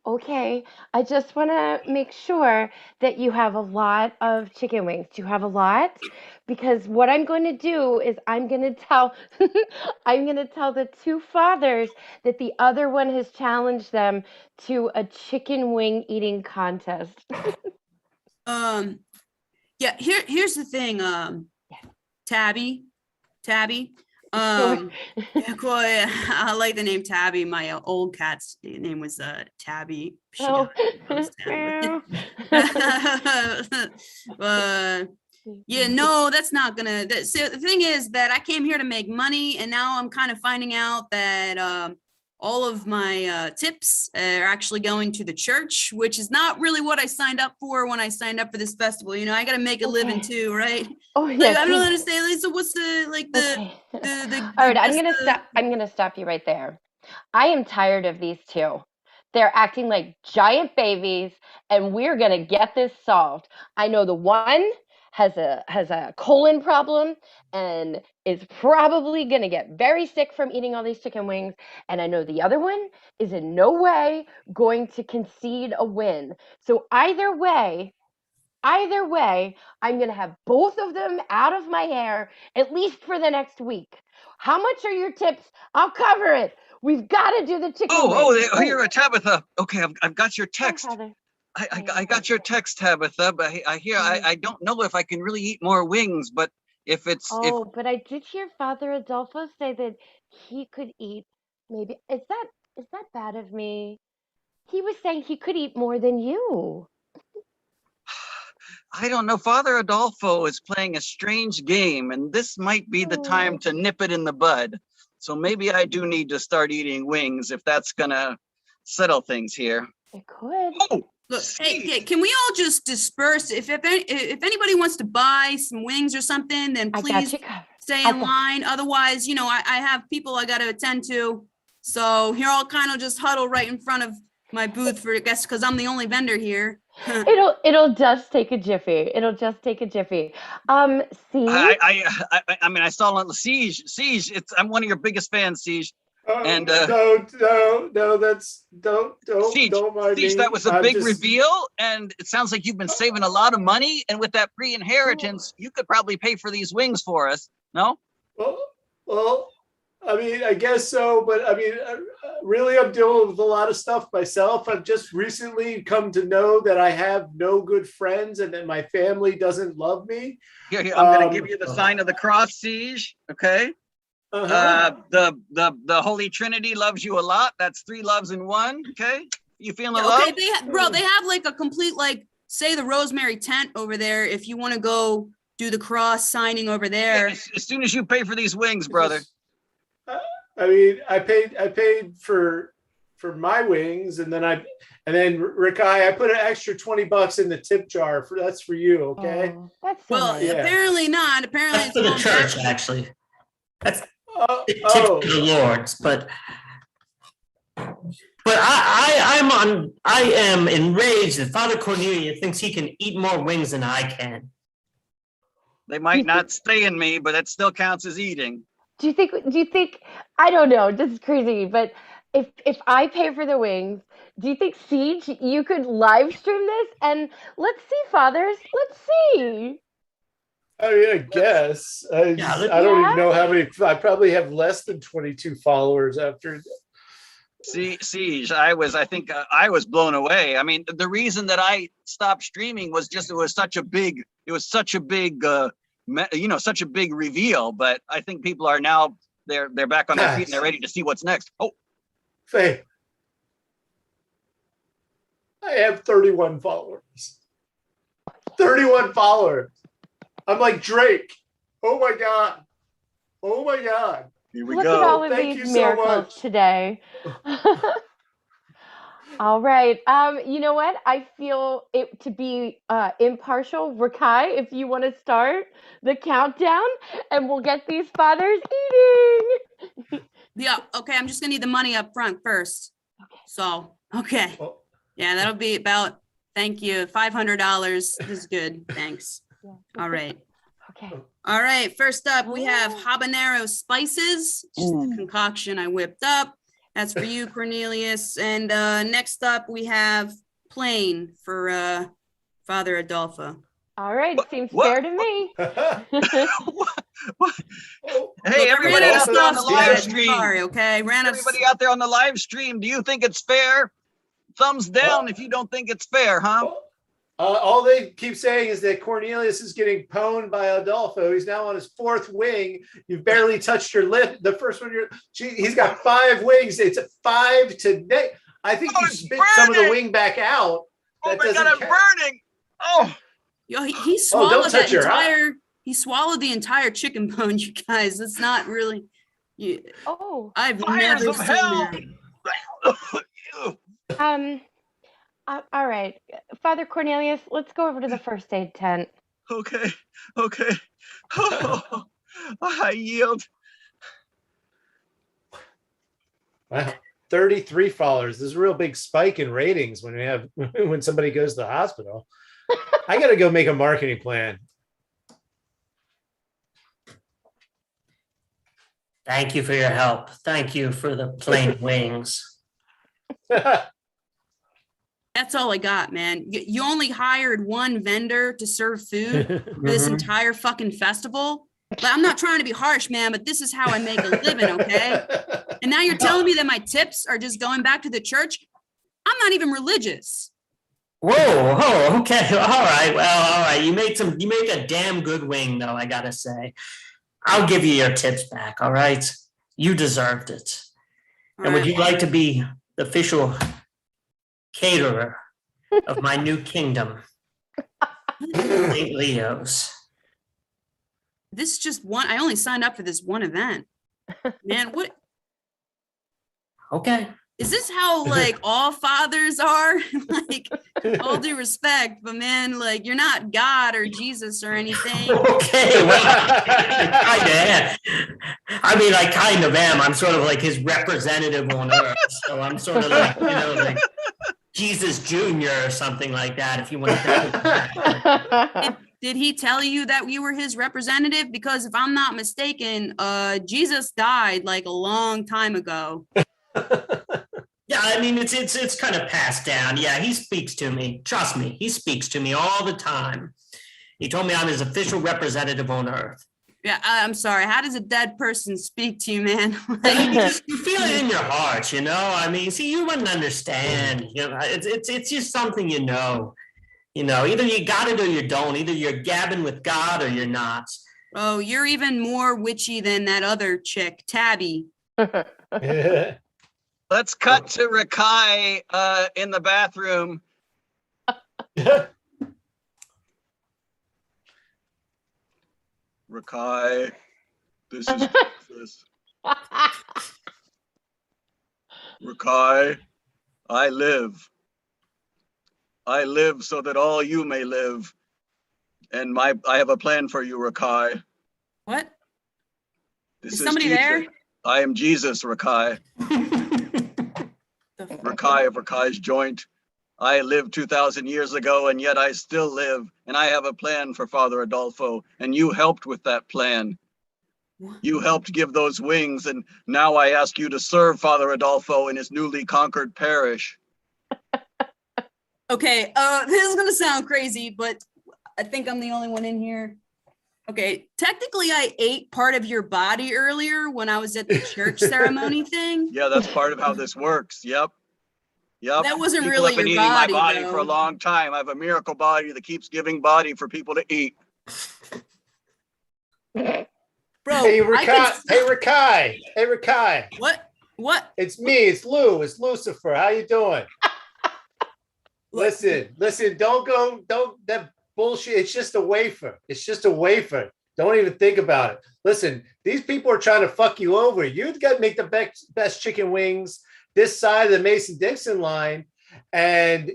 Okay, I just want to make sure that you have a lot of chicken wings. Do you have a lot? Because what I'm going to do is I'm going to tell the two fathers that the other one has challenged them to a chicken wing eating contest. Yeah, here's the thing, Tabby. Sure. I like the name Tabby. My old cat's name was Tabby. Oh. Yeah, no, that's not gonna. So the thing is that I came here to make money, and now I'm kind of finding out that all of my tips are actually going to the church, which is not really what I signed up for when I signed up for this festival. I got to make a living too, right? Oh yeah. Like, I don't understand. Lisa, what's the All right, I'm gonna stop you right there. I am tired of these two. They're acting like giant babies, and we're gonna get this solved. I know the one has a colon problem and is probably gonna get very sick from eating all these chicken wings. And I know the other one is in no way going to concede a win. So either way, I'm going to have both of them out of my hair, at least for the next week. How much are your tips? I'll cover it. We've got to do the chicken wings. You're a Tabitha. Okay, I've got your text. I got your text, Tabitha, but I don't know if I can really eat more wings, but but I did hear Father Adolfo say that he could eat maybe. Is that bad of me? He was saying he could eat more than you. I don't know. Father Adolfo is playing a strange game, and this might be the time to nip it in the bud. So maybe I do need to start eating wings if that's gonna settle things here. It could. Oh, look, hey, can we all just disperse? If anybody wants to buy some wings or something, then please stay in line. Otherwise, I have people I got to attend to. So here I'll kind of just huddle right in front of my booth for because I'm the only vendor here. It'll just take a jiffy. Siege. I saw on the Siege. I'm one of your biggest fans, Siege. And don't mind Siege, me. that was a big reveal, and it sounds like you've been saving a lot of money. And with that pre-inheritance, you could probably pay for these wings for us. No? Well, I mean, I guess so, but I mean, really, I'm dealing with a lot of stuff myself. I've just recently come to know that I have no good friends and that my family doesn't love me. Here, I'm going to give you the sign of the cross, Siege. Okay. The Holy Trinity loves you a lot. That's 3 loves in 1. Okay. You feeling the love? Okay, they have like a complete, like, say the Rosemary tent over there. If you want to go do the cross signing over there. Yeah, as soon as you pay for these wings, brother. I mean, I paid for my wings, and then Rikai, I put an extra $20 in the tip jar that's for you. Okay. That's apparently not. Apparently that's for the church, actually. That's the tip for the Lord's, but But I am enraged that Father Cornelius thinks he can eat more wings than I can. They might not stay in me, but it still counts as eating. Do you think, I don't know, this is crazy, but if I pay for the wings, do you think, Siege, you could live stream this? And let's see, fathers, let's see. I mean, I guess. I don't even know how many. I probably have less than 22 followers after. Siege, I think I was blown away. I mean, the reason that I stopped streaming was just it was such a big such a big reveal. But I think people are now they're back on their feet and they're ready to see what's next. Oh, Faye, I have 31 followers. 31 followers. I'm like Drake. Oh my god. Oh my god. Here we Look go. at all of Thank you these so miracles much. today. All right. You know what? I feel it to be impartial. Rakai, if you want to start the countdown, and we'll get these fathers eating. Yeah, okay, I'm just gonna need the money up front first. Okay. So, okay. Oh. Yeah, that'll be about, thank you, $500 is good, thanks. Yeah. All right. Okay. All right, first up, we have Oh. habanero spices, just a concoction I whipped up. That's for you, Cornelius. And next up, we have plain for Father Adolfo. All right. Seems What? fair to me. Hey, everybody Ran out out of there on the stuff, live so stream. sorry, okay? Ran out of Everybody out there on the live stream, do you think it's fair? Thumbs down if you don't think it's fair, huh? All they keep saying is that Cornelius is getting pwned by Adolfo. He's now on his 4th wing. You've barely touched your lip. The first one, he's got 5 wings. It's a 5 today. I think you it's spit some of the burning. wing back out. Oh That my doesn't God, I'm count. burning. Oh, Yo, he swallowed don't touch that your eye. entire. He swallowed the entire chicken bone, you guys. That's not really. Oh. I've fires never of seen hell. that. All right, Father Cornelius, let's go over to the first aid tent. Okay. Oh, I yield. Wow. 33 followers. There's a real big spike in ratings when somebody goes to the hospital. I got to go make a marketing plan. Thank you for your help. Thank you for the plain wings. That's all I got, man. You only hired one vendor to serve food for this Mhm. entire fucking festival. Like, I'm not trying to be harsh, man, but this is how I make a living, okay? And now you're telling me that my tips are just going back to the church? I'm not even religious. Whoa, okay, all right, well, all right. You make a damn good wing, though, I gotta say. I'll give you your tips back, all right? You deserved it. And would you like to be the official caterer of my new kingdom, St. Leo's? This is just one. I only signed up for this one event. Man, what Okay. is this how like all fathers are? Like, all due respect, but man, like you're not God or Jesus or anything. Okay, well, I kind of am. I mean, I kind of am. I'm sort of like his representative on earth. So I'm sort of like, like Jesus Jr. or something like that, if you want to. Did he tell you that you were his representative? Because if I'm not mistaken, Jesus died like a long time ago. Yeah, I mean, it's kind of passed down. Yeah, he speaks to me. Trust me, he speaks to me all the time. He told me I'm his official representative on earth. Yeah, I'm sorry. How does a dead person speak to you, man? You feel it in your heart, I mean, see, you wouldn't understand. It's just something you know. Either you got it or you don't. Either you're gabbing with God or you're not. Oh, you're even more witchy than that other chick, Tabby. Let's cut to Rakai in the bathroom. Rakai, this is Jesus. Rakai, I live. I live so that all you may live. And I have a plan for you, Rakai. What? This Is somebody Jesus. there? I am Jesus, Rakai. Rakai of Rakai's joint. I lived 2,000 years ago, and yet I still live, and I have a plan for Father Adolfo, and you helped with that plan. You helped give those wings, and now I ask you to serve Father Adolfo in his newly conquered parish. Okay, this is gonna sound crazy, but I think I'm the only one in here. Okay, technically I ate part of your body earlier when I was at the church ceremony thing. Yeah, that's part of how this works. Yep. Yep. That wasn't People really have been your eating body, my body though. for a long time. I have a miracle body that keeps giving body for people to eat. Bro, Hey, I can Rakai. Hey, Rakai. What? It's me. It's Lou. It's Lucifer. How you doing? Listen. Don't that bullshit. It's just a wafer. It's just a wafer. Don't even think about it. Listen, these people are trying to fuck you over. You've got to make the best chicken wings this side of the Mason-Dixon line, and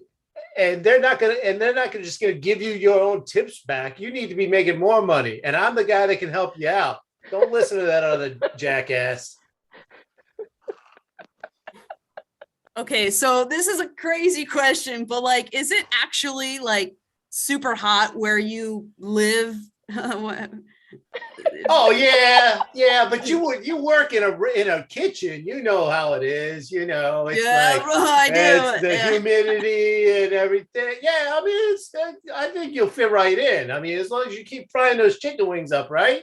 they're not gonna just gonna give you your own tips back. You need to be making more money, and I'm the guy that can help you out. Don't listen to that other jackass. Okay, so this is a crazy question, but like, is it actually like super hot where you live? Oh yeah, but you work in a kitchen. You know how it is. You know, it's Yeah, like bro, I do. it's the humidity and everything. Yeah, I mean, I think you'll fit right in. I mean, as long as you keep frying those chicken wings up, right?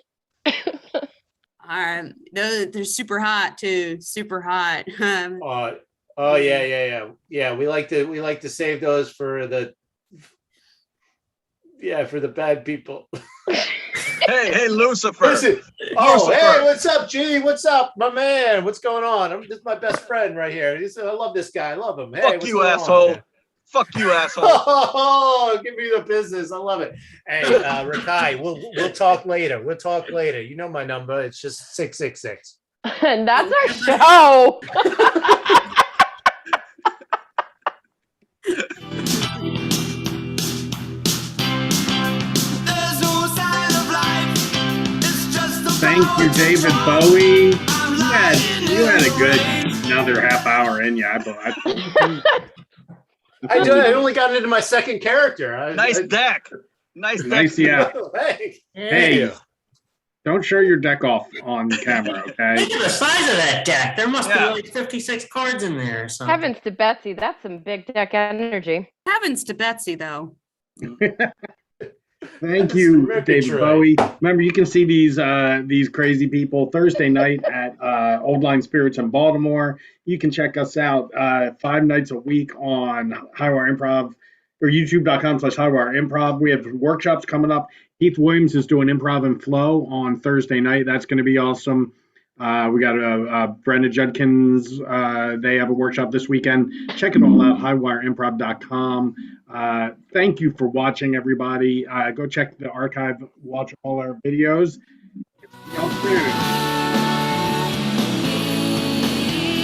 They're super hot too. Super hot. Oh yeah. We like to save those for the bad people. Hey, Lucifer. Listen. Lucifer. Hey, what's up, G? What's up, my man? What's going on? This is my best friend right here. I love this guy. I love him. Hey, Fuck what's you, going asshole. on? Fuck you, asshole. Oh, give me the business. I love it. Hey, Rakai, we'll talk later. We'll talk later. You know my number. It's just 666. And that's our show. Thank you, David Bowie. You had a good another half hour in you. I only got into my second character. Nice deck. Nice, yeah. Hey, don't show your deck off on camera, okay? Look at the size of that deck. There must be like 56 cards in there or something. Heavens to Betsy, that's some big deck energy. Heavens to Betsy, though. Thank you, David Bowie. Remember, you can see these crazy people Thursday night at Old Line Spirits in Baltimore. You can check us out 5 nights a week on Highwire Improv or youtube.com/Highwire Improv. We have workshops coming up. Heath Williams is doing Improv and Flow on Thursday night. That's going to be awesome. We got Brenda Judkins. They have a workshop this weekend. Check it all out, highwireimprov.com. Thank you for watching, everybody. Go check the archive, watch all our videos. See y'all soon.